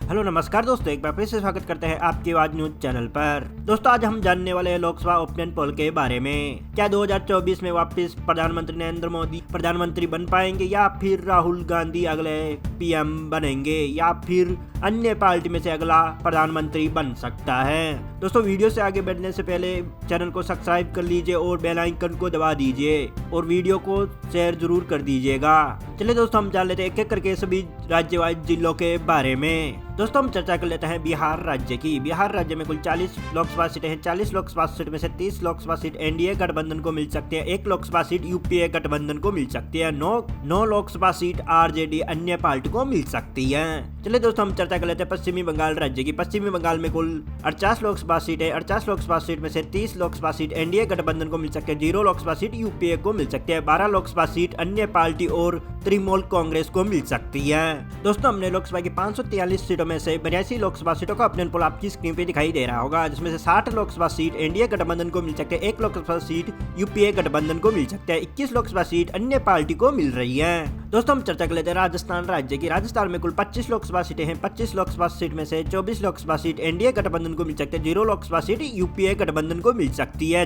Hello नमस्कार दोस्तों, एक बार फिर से स्वागत करते हैं आपके आवाज न्यूज चैनल पर। दोस्तों आज हम जानने वाले हैं लोकसभा ओपिनियन पोल के बारे में। क्या 2024 में वापस प्रधानमंत्री नरेंद्र मोदी प्रधानमंत्री बन पाएंगे या फिर राहुल गांधी अगले पीएम बनेंगे या फिर अन्य पार्टी में से अगला प्रधानमंत्री बन सकता है। दोस्तों वीडियो से आगे बढ़ने से पहले चैनल को सब्सक्राइब कर लीजिए और बेल आइकन को दबा दीजिए और वीडियो को शेयर जरूर कर दीजिएगा। चलिए दोस्तों हम जान लेते हैं एक एक करके सभी राज्य जिलों के बारे में। दोस्तों हम चर्चा कर लेते हैं बिहार राज्य की। बिहार राज्य में कुल 40 लोकसभा सीटें हैं। 40 लोकसभा सीट में से 30 लोकसभा सीट एनडीए गठबंधन को मिल सकती है, 1 लोकसभा सीट यूपीए गठबंधन को मिल सकती है, 9 लोकसभा सीट आरजेडी अन्य पार्टी को मिल सकती है। चलिए दोस्तों हम चर्चा कर लेते हैं पश्चिमी बंगाल राज्य की। पश्चिमी बंगाल में कुल 48 लोकसभा सीट है। 48 लोकसभा सीट में से 30 लोकसभा सीट एनडीए गठबंधन को मिल सकती है, 0 लोकसभा सीट यूपीए को मिल सकती है, 12 लोकसभा सीट अन्य पार्टी और तृणमूल कांग्रेस को मिल सकती है। दोस्तों हमने लोकसभा की 543 सीटों में से 82 लोकसभा सीटों का ओपिनियन पोल आपकी स्क्रीन पे दिखाई दे रहा होगा, जिसमें से 60 लोकसभा सीट एनडीए गठबंधन को मिल सकते हैं, 1 लोकसभा सीट यूपीए गठबंधन को मिल सकते हैं, 21 लोकसभा सीट अन्य पार्टी को मिल रही है। दोस्तों हम चर्चा कर लेते हैं राजस्थान राज्य की। राजस्थान में कुल 25 लोकसभा सीटें हैं। 25 लोकसभा सीट में से 24 लोकसभा सीट एनडीए गठबंधन को मिल सकते हैं, 0 लोकसभा सीट यूपीए गठबंधन को मिल सकती है,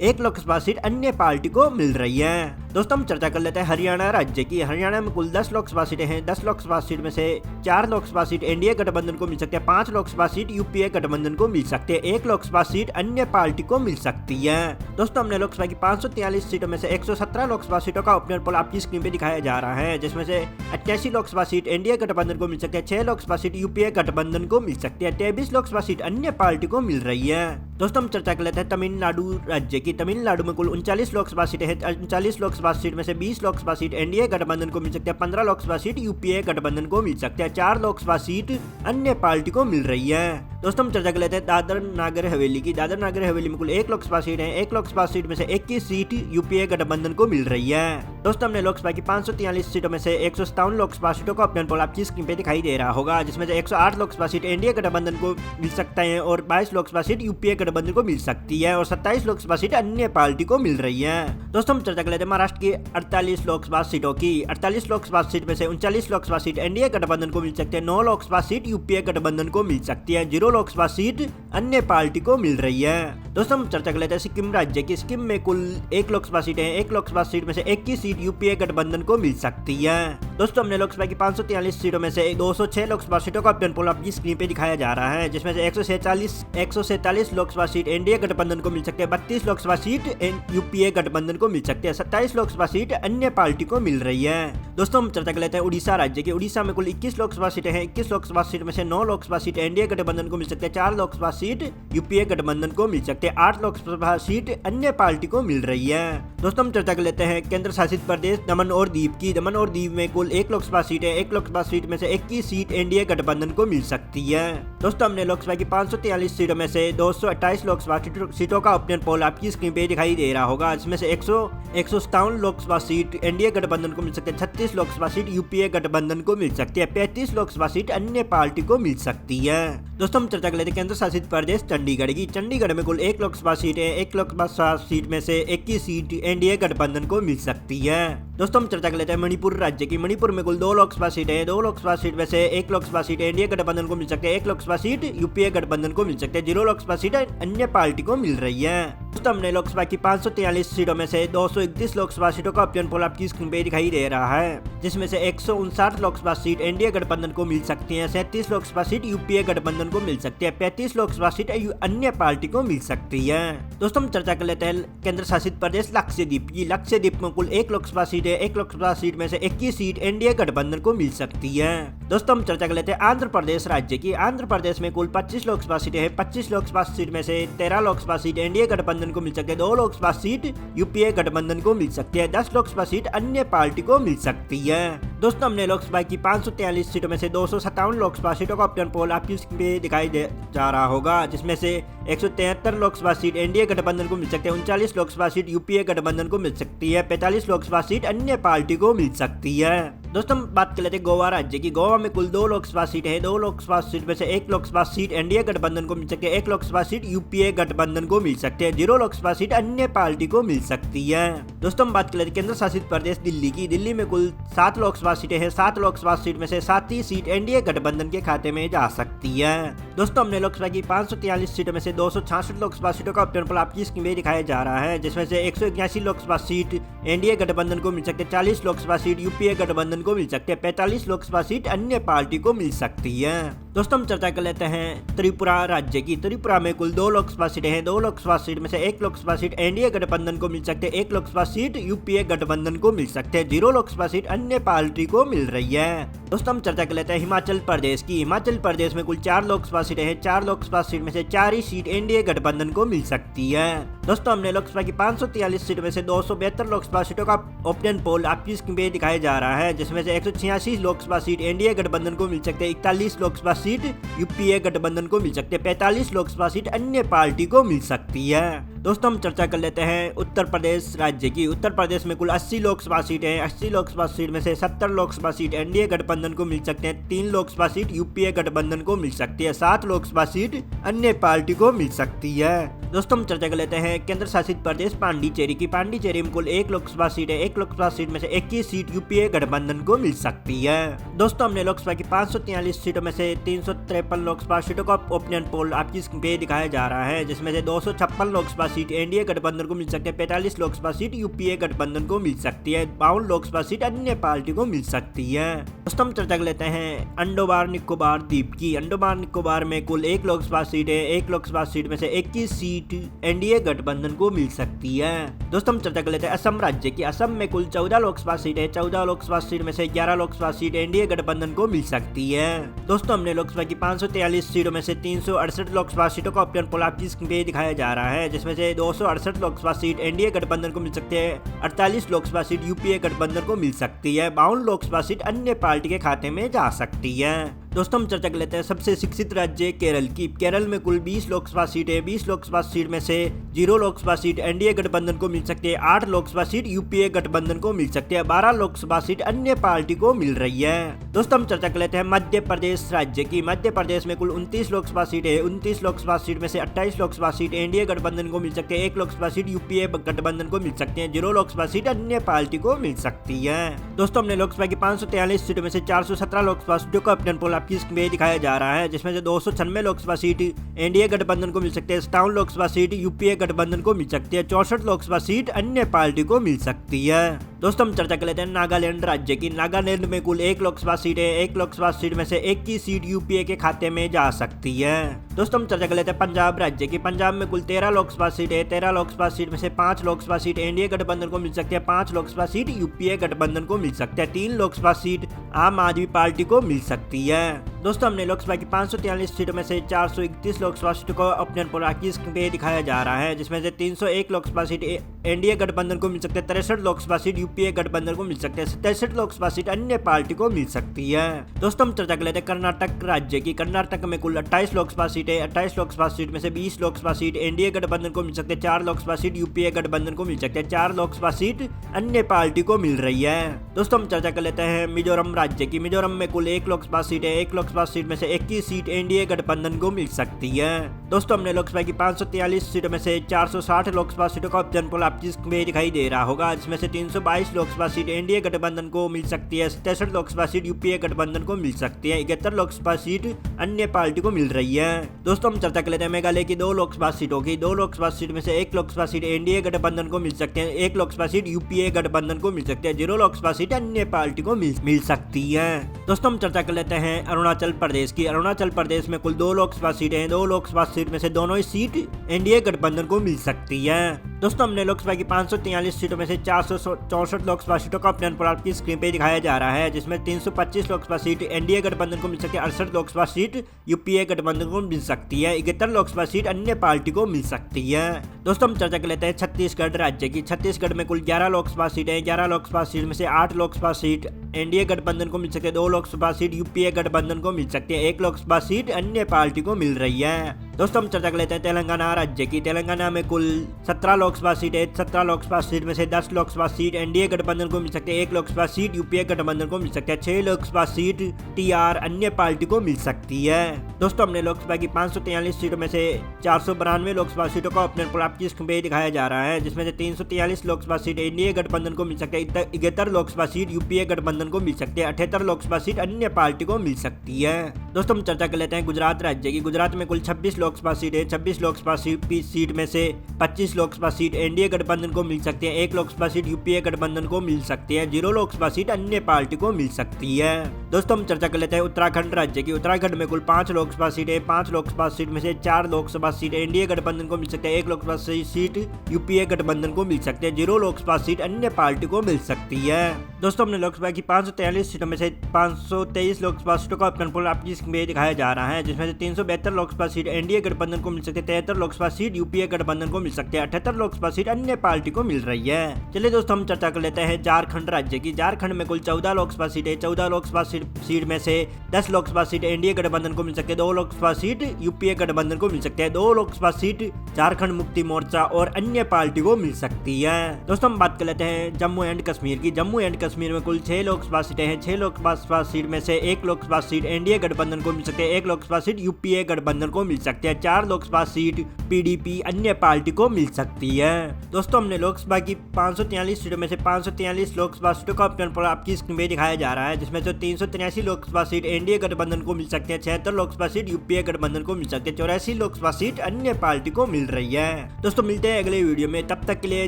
1 लोकसभा सीट अन्य पार्टी को मिल रही है। दोस्तों हम चर्चा कर लेते हैं हरियाणा राज्य की। हरियाणा में कुल 10 लोकसभा सीटें हैं। 10 लोकसभा सीट में से 4 लोकसभा सीट एनडीए गठबंधन को मिल सकती है, 5 लोकसभा सीट यूपीए गठबंधन को मिल सकती है, 1 लोकसभा सीट अन्य पार्टी को मिल सकती है। दोस्तों हमने लोकसभा की 543 सीटों में से 117 लोकसभा सीटों का ओपिनियन पोल आपकी स्क्रीन पे दिखाया जा रहा है, जिसमें से 88 लोकसभा सीट एनडीए गठबंधन को मिल सकती है, 6 लोकसभा सीट यूपीए गठबंधन को मिल सकती है, 23 लोकसभा सीट अन्य पार्टी को मिल रही है। दोस्तों हम चर्चा कर लेते हैं तमिलनाडु राज्य की। तमिलनाडु में कुल 39 लोकसभा सीटें हैं। 39 लोकसभा सीट में से 20 लोकसभा सीट एनडीए गठबंधन को मिल सकती है, 15 लोकसभा सीट यूपीए गठबंधन को मिल सकती है, 4 लोकसभा सीट अन्य पार्टी को मिल रही है। दोस्तों हम चर्चा कर लेते हैं दादर नागर हवेली की। दादर नागर हवेली में कुल 1 लोकसभा सीट है। 1 लोकसभा सीट में से 21 सीट यूपीए गठबंधन को मिल रही है। दोस्तों हमने लोकसभा की 543 सीटों में से 157 लोकसभा सीटों का ओपिनियन पोल आपकी स्क्रीन पे दिखाई दे रहा होगा, जिसमें से 108 लोकसभा सीट एनडीए गठबंधन को मिल सकता है और 22 लोकसभा सीट यूपीए गठबंधन को मिल सकती है और 27 लोकसभा सीट अन्य पार्टी को मिल रही है। दोस्तों हम चर्चा कर लेते हैं महाराष्ट्र की 48 लोकसभा सीटों की। 48 लोकसभा सीट में से 39 लोकसभा सीट एनडीए गठबंधन को मिल सकते हैं, 9 लोकसभा सीट यूपीए गठबंधन को मिल सकती है, 0 लोकसभा सीट अन्य पार्टी को मिल रही है। दोस्तों हम चर्चा कर लेते हैं सिक्किम राज्य की। सिक्किम में कुल 1 लोकसभा सीट है। 1 लोकसभा सीट में से 21 सीट यूपीए गठबंधन को मिल सकती है। दोस्तों हमने लोकसभा की 543 सीटों में से 206 लोकसभा सीटों का ओपिनियन पोल आपकी स्क्रीन पे दिखाया जा रहा है, जिसमें से 147 लोकसभा सीट एनडीए गठबंधन को मिल सकते हैं, 32 लोकसभा सीट यूपीए गठबंधन को मिल सकते हैं, 27 लोकसभा सीट अन्य पार्टी को मिल रही है। दोस्तों हम चर्चा कर लेते हैं उड़ीसा राज्य की। उड़ीसा में कुल 21 लोकसभा सीटें हैं। 21 लोकसभा सीट में से 9 लोकसभा सीट एनडीए गठबंधन को मिल सकते हैं, 4 लोकसभा सीट यूपीए गठबंधन को मिल सकते हैं, 8 लोकसभा सीट अन्य पार्टी को मिल रही है। दोस्तों हम चर्चा कर लेते हैं केंद्र शासित प्रदेश दमन और दीव की। दमन और दीव में कुल 1 लोकसभा सीट है। 1 लोकसभा सीट में से 21 सीट एनडीए गठबंधन को मिल सकती है। दोस्तों हमने लोकसभा की 543 सीटों में से 228 लोकसभा सीटों का ओपिनियन पोल आपकी स्क्रीन पे दिखाई दे रहा होगा, जिसमें से 157 लोकसभा सीट एनडीए गठबंधन को मिल सकती है, 36 लोकसभा सीट यूपीए गठबंधन को मिल सकती है, 35 लोकसभा सीट अन्य पार्टी को मिल सकती है। दोस्तों हम चर्चा कर लेते हैं केंद्र शासित प्रदेश चंडीगढ़ की। चंडीगढ़ में कुल 1 लोकसभा सीट है। 1 लोकसभा सीट में से 21 सीट एनडीए गठबंधन को मिल सकती है। दोस्तों हम चर्चा कर लेते हैं मणिपुर राज्य की। मणिपुर में कुल 2 लोकसभा सीट है। 2 लोकसभा सीट में से 1 लोकसभा सीट एनडीए गठबंधन को मिल सकती है, 1 लोकसभा सीट यूपीए गठबंधन को मिल सकती है, 0 लोकसभा सीट अन्य पार्टी को मिल रही है। दोस्तों हमने लोकसभा की 543 सीटों में से 231 लोकसभा सीटों का ओपिनियन पोल आपकी स्क्रीन पे दिखाई दे रहा है, जिसमें से 159 लोकसभा सीट एनडीए गठबंधन को मिल सकती है, 37 लोकसभा सीट यूपीए गठबंधन को मिल सकती है, 35 लोकसभा सीट अन्य पार्टी को मिल सकती है। दोस्तों हम चर्चा कर लेते हैं केंद्र शासित प्रदेश लक्षद्वीप की। लक्षद्वीप में कुल 1 लोकसभा सीट है। 1 लोकसभा सीट में से 21 सीट एनडीए गठबंधन को मिल सकती है। दोस्तों हम चर्चा कर लेते हैं आंध्र प्रदेश राज्य की। आंध्र प्रदेश में कुल 25 लोकसभा सीटें हैं। 25 लोकसभा सीट में से 13 लोकसभा सीट एनडीए गठबंधन को मिल सकती है, 2 लोकसभा सीट यूपीए गठबंधन को मिल सकती है, 10 लोकसभा सीट अन्य पार्टी को मिल सकती है। दोस्तों हमने लोकसभा की 543 सीटों में से 257 लोकसभा सीटों का ओपिनियन पोल आपकी स्क्रीन पे दिखाई दे जा रहा होगा, जिसमें से 173 लोकसभा सीट एनडीए गठबंधन को मिल सकते हैं, 39 लोकसभा सीट यूपीए गठबंधन को मिल सकती है, 45 लोकसभा सीट अन्य पार्टी को मिल सकती है। दोस्तों बात कर लेते हैं गोवा राज्य की। गोवा में कुल 2 लोकसभा सीट है। 2 लोकसभा सीट में से 1 लोकसभा सीट एनडीए गठबंधन को मिल सकती है, 1 लोकसभा सीट यूपीए गठबंधन को मिल सकती है, 0 लोकसभा सीट अन्य पार्टी को मिल सकती है। दोस्तों हम बात कर लेते हैं केंद्र शासित प्रदेश दिल्ली की। दिल्ली में कुल 7 लोकसभा सीटें हैं। 7 लोकसभा सीट में से 7 ही सीट एनडीए गठबंधन के खाते में जा सकती है। दोस्तों हमने लोकसभा की 543 सीटों में से 266 लोकसभा सीटों का ऑप्शन पोल आपकी स्क्रीन में दिखाया जा रहा है, जिसमें से 181 लोकसभा सीट एनडीए गठबंधन को मिल सकती है, 40 लोकसभा सीट यूपीए गठबंधन को मिल सकती है, 45 लोकसभा सीट अन्य पार्टी को मिल सकती है। दोस्तों हम चर्चा कर लेते हैं त्रिपुरा राज्य की। त्रिपुरा में कुल 2 लोकसभा सीटें हैं। 2 लोकसभा सीट में से 1 लोकसभा सीट एनडीए गठबंधन को मिल सकते हैं, 1 लोकसभा सीट यूपीए गठबंधन को मिल सकते हैं, 0 लोकसभा सीट अन्य पार्टी को मिल रही है। दोस्तों हम चर्चा कर लेते हैं हिमाचल प्रदेश की। हिमाचल प्रदेश में कुल 4 लोकसभा सीटें हैं। 4 लोकसभा सीट में से 4 ही सीट एनडीए गठबंधन को मिल सकती है। दोस्तों हमने लोकसभा की 543 सीट में से 272 लोकसभा सीटों का ओपिनियन पोल आपकी स्क्रीन पे दिखाया जा रहा है, जिसमें से 186 लोकसभा सीट एनडीए गठबंधन को मिल सकते हैं, 41 लोकसभा सीट यूपीए गठबंधन को मिल सकते हैं, 45 लोकसभा सीट अन्य पार्टी को मिल सकती है। दोस्तों हम चर्चा कर लेते हैं उत्तर प्रदेश राज्य की। उत्तर प्रदेश में कुल 80 लोकसभा सीटें हैं। 80 लोकसभा सीट में से 70 लोकसभा सीट एनडीए गठबंधन को मिल सकते हैं, 3 लोकसभा सीट यूपीए गठबंधन को मिल सकती है, 7 लोकसभा सीट अन्य पार्टी को मिल सकती है। दोस्तों हम चर्चा कर लेते हैं केंद्र शासित प्रदेश पांडिचेरी की। पांडिचेरी में कुल 1 लोकसभा सीट है। 1 लोकसभा सीट में से 21 सीट यूपीए गठबंधन को मिल सकती है। दोस्तों हमने लोकसभा की 543 सीटों में से 353 लोकसभा सीटों का ओपिनियन पोल आपकी स्क्रीन पे दिखाया जा रहा है, जिसमें से 256 लोकसभा सीट एनडीए गठबंधन को मिल सकती है, 45 लोकसभा सीट यूपीए गठबंधन को मिल सकती है, 52 लोकसभा सीट अन्य पार्टी को मिल सकती है। दोस्तों हम चर्चा कर लेते हैं अंडोमान निकोबार द्वीप की। अंडोमान निकोबार में कुल 1 लोकसभा सीट है। 1 लोकसभा सीट में से 21 सीट एनडीए गठबंधन को मिल सकती है। दोस्तों हम चर्चा कर लेते हैं असम राज्य की। असम में कुल 14 लोकसभा सीट है। 14 लोकसभा सीट में से 11 लोकसभा सीट एनडीए गठबंधन को मिल सकती है। दोस्तों हमने लोकसभा की 543 सीटों में से 368 लोकसभा सीटों का ऑप्शन पोल आपकी स्क्रीन पे दिखाया जा रहा है, जिसमें से 268 लोकसभा सीट एनडीए गठबंधन को मिल सकती है, 48 लोकसभा सीट यूपीए गठबंधन को मिल सकती है, 52 लोकसभा सीट अन्य पार्टी के खाते में जा सकती है। दोस्तों हम चर्चा कर लेते हैं सबसे शिक्षित राज्य केरल की। केरल में कुल 20 लोकसभा सीट है। 20 लोकसभा सीट में से 0 लोकसभा सीट एनडीए गठबंधन को मिल सकती है, 8 लोकसभा सीट यूपीए गठबंधन को मिल सकती है, 12 लोकसभा सीट अन्य पार्टी को मिल रही है। दोस्तों हम चर्चा कर लेते हैं मध्य प्रदेश राज्य की। मध्य प्रदेश में कुल 29 लोकसभा सीट है। 29 लोकसभा सीट में से 28 लोकसभा सीट एनडीए गठबंधन को मिल सकती है, 1 लोकसभा सीट यूपीए गठबंधन को मिल सकती है, 0 लोकसभा सीट अन्य पार्टी को मिल सकती है। दोस्तों हमने लोकसभा की 543 सीटों में से 417 लोकसभा सीटों का ऑप्शन पोल आपकी स्क्रीन पे दिखाया जा रहा है, जिसमें से 296 लोकसभा सीट एनडीए गठबंधन को मिल सकती है, 57 लोकसभा सीट यूपीए गठबंधन को मिल सकती है, 64 लोकसभा सीट अन्य पार्टी को मिल सकती है। दोस्तों हम चर्चा कर लेते हैं नागालैंड राज्य की। नागालैंड में कुल 1 लोकसभा सीट है। 1 लोकसभा सीट में से 1 की सीट यूपीए के खाते में जा सकती है। दोस्तों हम चर्चा कर लेते हैं पंजाब राज्य की। पंजाब में कुल 13 लोकसभा सीट है। 13 लोकसभा सीट में से 5 लोकसभा सीट एनडीए गठबंधन को मिल सकती है, 5 लोकसभा सीट यूपीए गठबंधन को मिल सकती है, 3 लोकसभा सीट आम आदमी पार्टी को मिल सकती है। दोस्तों हमने लोकसभा की 543 सीटों में से 431 लोकसभा सीटों को अपने पोल स्क्रीन पे दिखाया जा रहा है, जिसमें से 301 लोकसभा सीट एनडीए गठबंधन को मिल सकते हैं, 63 लोकसभा सीट यूपीए गठबंधन को मिल सकते हैं, 67 लोकसभा सीट अन्य पार्टी को मिल सकती है। दोस्तों हम चर्चा कर लेते हैं कर्नाटक राज्य की। कर्नाटक में कुल 28 लोकसभा सीट है। 28 लोकसभा सीट में से 20 लोकसभा सीट एनडीए गठबंधन को मिल सकते हैं, 4 लोकसभा सीट यूपीए गठबंधन को मिल सकते हैं, 4 लोकसभा सीट अन्य पार्टी को मिल रही है। दोस्तों हम चर्चा कर लेते हैं मिजोरम राज्य की। मिजोरम में कुल 1 लोकसभा सीट है। 1 लोकसभा सीट में से 21 सीट एनडीए गठबंधन को मिल सकती है। दोस्तों हमने लोकसभा की 543 सीटों में से 460 लोकसभा सीटों का ऑप्शन पोल आपकी स्क्रीन पे दिखाई दे रहा होगा, जिसमें से 322 लोकसभा सीट एनडीए गठबंधन को मिल सकती है, 67 लोकसभा सीट यूपीए गठबंधन को मिल सकती है, 71 लोकसभा सीट अन्य पार्टी को मिल रही है। दोस्तों हम चर्चा कर लेते हैं मेघालय की 2 लोकसभा सीटों की। 2 लोकसभा सीट में से 1 लोकसभा सीट एनडीए गठबंधन को मिल सकते हैं, 1 लोकसभा सीट यूपीए गठबंधन को मिल सकती है, 0 लोकसभा सीट अन्य पार्टी को मिल सकती है। दोस्तों हम चर्चा कर लेते हैं अरुणाचल प्रदेश की। अरुणाचल प्रदेश में कुल 2 लोकसभा सीटें हैं। 2 लोकसभा सीट में से दोनों ही सीट एनडीए गठबंधन को मिल सकती है। दोस्तों हमने लोकसभा की 543 सीटों में से 464 लोकसभा सीटों का ऑप्शन पोल आपकी स्क्रीन पे दिखाया जा रहा है, जिसमें 325 लोकसभा सीट एनडीए गठबंधन को मिल सकती है, 68 लोकसभा सीट यूपीए गठबंधन को मिल सकती है, 71 लोकसभा सीट अन्य पार्टी को मिल सकती है। दोस्तों हम चर्चा कर लेते हैं छत्तीसगढ़ राज्य की। छत्तीसगढ़ में कुल 11 लोकसभा सीट है। 11 लोकसभा सीट में से 8 लोकसभा सीट एनडीए गठबंधन को मिल सकती है, 2 लोकसभा सीट यूपीए गठबंधन को मिल सकती है, 1 लोकसभा सीट अन्य पार्टी को मिल रही है। दोस्तों हम चर्चा कर लेते हैं तेलंगाना राज्य की। तेलंगाना में कुल 17 लोकसभा सीट है। 17 लोकसभा सीट में से 10 लोकसभा सीट एनडीए गठबंधन को मिल सकती है, 1 लोकसभा सीट यूपीए गठबंधन को मिल सकती है, 6 लोकसभा सीट टीआर अन्य पार्टी को मिल सकती है। दोस्तों हमने लोकसभा की 543 सीटों में से 492 लोकसभा सीटों का ओपनर पोल आपकी स्क्रीन पे दिखाया जा रहा है, जिसमें से 343 लोकसभा सीट एनडीए गठबंधन को मिल सकती है, 71 लोकसभा सीट यूपीए गठबंधन को मिल सकती है, 78 लोकसभा सीट अन्य पार्टी को मिल सकती है। दोस्तों हम चर्चा कर लेते हैं गुजरात राज्य की। गुजरात में कुल 26 लोकसभा सीट है। 26 लोकसभा सीट में से 25 लोकसभा सीट एनडीए गठबंधन को मिल सकती है, 1 लोकसभा सीट यूपीए गठबंधन को मिल सकती है, 0 लोकसभा सीट अन्य पार्टी को मिल सकती है। दोस्तों हम चर्चा कर लेते हैं उत्तराखंड राज्य की। उत्तराखंड में कुल 5 लोकसभा सीट है। 5 लोकसभा सीट में से 4 लोकसभा सीट एनडीए गठबंधन को मिल सकती है, 1 लोकसभा सीट यूपीए गठबंधन को मिल सकती है, 0 लोकसभा सीट अन्य पार्टी को मिल सकती है। दोस्तों हमने लोकसभा की 543 सीटों में से 523 लोकसभा सीटों का ओपन पोल आपकी स्क्रीन पे दिखाया जा रहा है, जिसमें से 372 लोकसभा सीट एनडीए गठबंधन को मिल सकती है, 73 लोकसभा सीट यूपीए गठबंधन को मिल सकती है, 78 लोकसभा सीट अन्य पार्टी को मिल रही है। चलिए दोस्तों हम चर्चा कर लेते हैं झारखंड राज्य की। झारखंड में कुल 14 लोकसभा सीट है। 14 लोकसभा सीट में से 10 लोकसभा सीट एनडीए गठबंधन को मिल सकती है, 2 लोकसभा सीट यूपीए गठबंधन को मिल सकती है, 2 लोकसभा सीट झारखंड मुक्ति मोर्चा और अन्य पार्टी को मिल सकती है। दोस्तों हम बात कर लेते हैं जम्मू एंड कश्मीर की। जम्मू एंड कश्मीर में कुल 6 लोकसभा सीटें हैं। 6 लोकसभा सीट में से 1 लोकसभा सीट एनडीए गठबंधन को मिल सकती है, 1 लोकसभा सीट यूपीए गठबंधन को मिल सकती है, 4 लोकसभा सीट पीडीपी अन्य पार्टी को मिल सकती है। दोस्तों हमने लोकसभा की 543 सीटों में से 543 लोकसभा सीटों का ओपन पोल आपकी स्क्रीन पे दिखाया जा रहा है, जिसमें से 383 लोकसभा सीट एनडीए गठबंधन को मिल सकती है, 76 लोकसभा सीट यूपीए गठबंधन को मिल सकती है, 84 लोकसभा सीट अन्य पार्टी को मिल रही है। दोस्तों मिलते हैं अगले वीडियो में, तब तक के लिए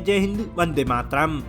जय हिंद, वंदे मातरम।